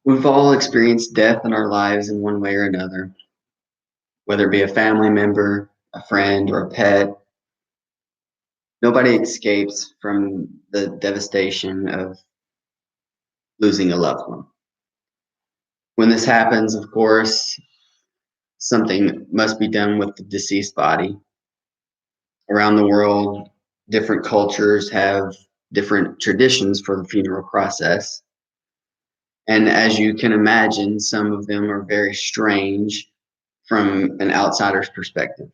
We've all experienced death in our lives in one way or another, whether it be a family member, a friend, or a pet. Nobody escapes from the devastation of losing a loved one. When this happens, of course, something must be done with the deceased body. Around the world, different cultures have different traditions for the funeral process. And as you can imagine, some of them are very strange from an outsider's perspective.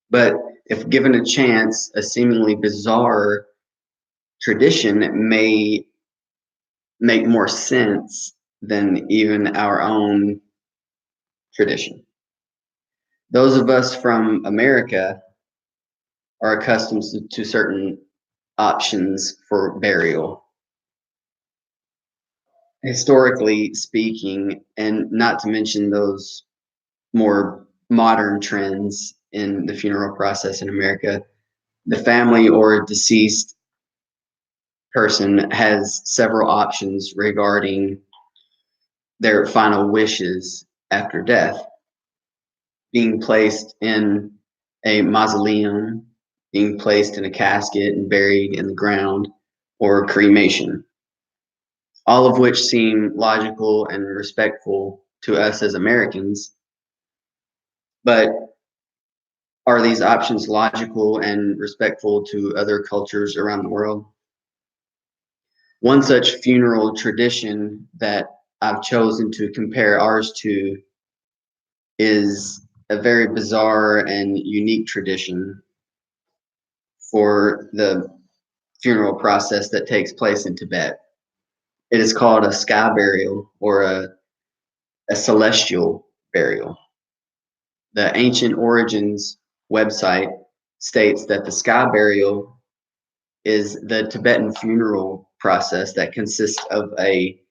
But if given a chance, a seemingly bizarre tradition may make more sense than even our own tradition. Those of us from America are accustomed to certain options for burial. Historically speaking, and not to mention those more modern trends in the funeral process in America, the family or deceased person has several options regarding their final wishes after death: being placed in a mausoleum, being placed in a casket and buried in the ground, or cremation. All of which seem logical and respectful to us as Americans. But are these options logical and respectful to other cultures around the world? One such funeral tradition that I've chosen to compare ours to is a very bizarre and unique tradition for the funeral process that takes place in Tibet. It is called a sky burial or a celestial burial. The Ancient Origins website states that the sky burial is the Tibetan funeral process that consists of a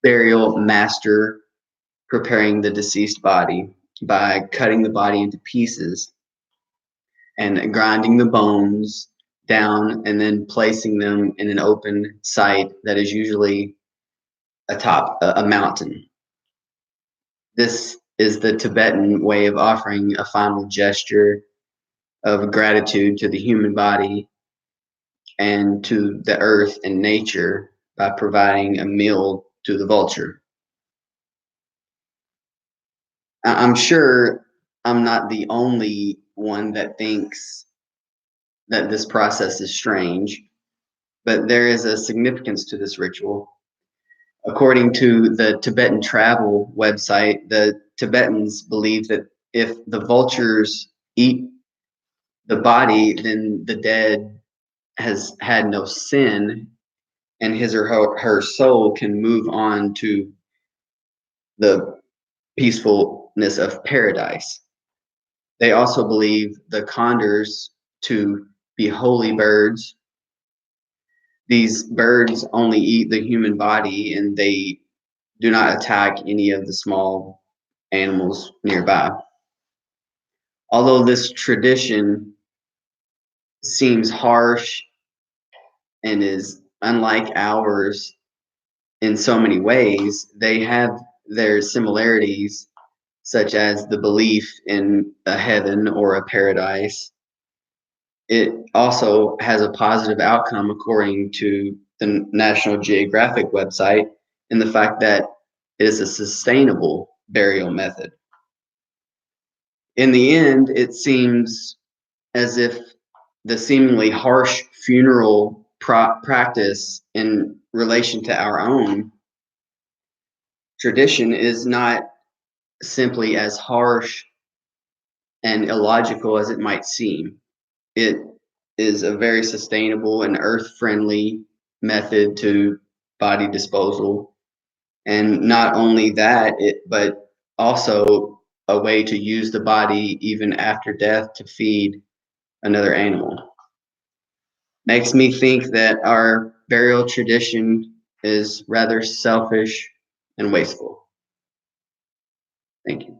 burial master preparing the deceased body by cutting the body into pieces and grinding the bones down and then placing them in an open site that is usually atop a mountain. This is the Tibetan way of offering a final gesture of gratitude to the human body and to the earth and nature by providing a meal to the vulture. I'm sure I'm not the only one that thinks that this process is strange, but there is a significance to this ritual. According to the Tibetan travel website, the Tibetans believe that if the vultures eat the body, then the dead has had no sin and his or her soul can move on to the peacefulness of paradise. They also believe the condors to be holy birds. These birds only eat the human body and they do not attack any of the small animals nearby. Although this tradition seems harsh and is unlike ours in so many ways, they have their similarities, such as the belief in a heaven or a paradise. It also has a positive outcome, according to the National Geographic website, in the fact that it is a sustainable burial method. In the end, it seems as if the seemingly harsh funeral practice in relation to our own tradition is not simply as harsh and illogical as it might seem. It is a very sustainable and earth-friendly method to body disposal. And not only that, but also a way to use the body even after death to feed another animal. Makes me think that our burial tradition is rather selfish and wasteful. Thank you.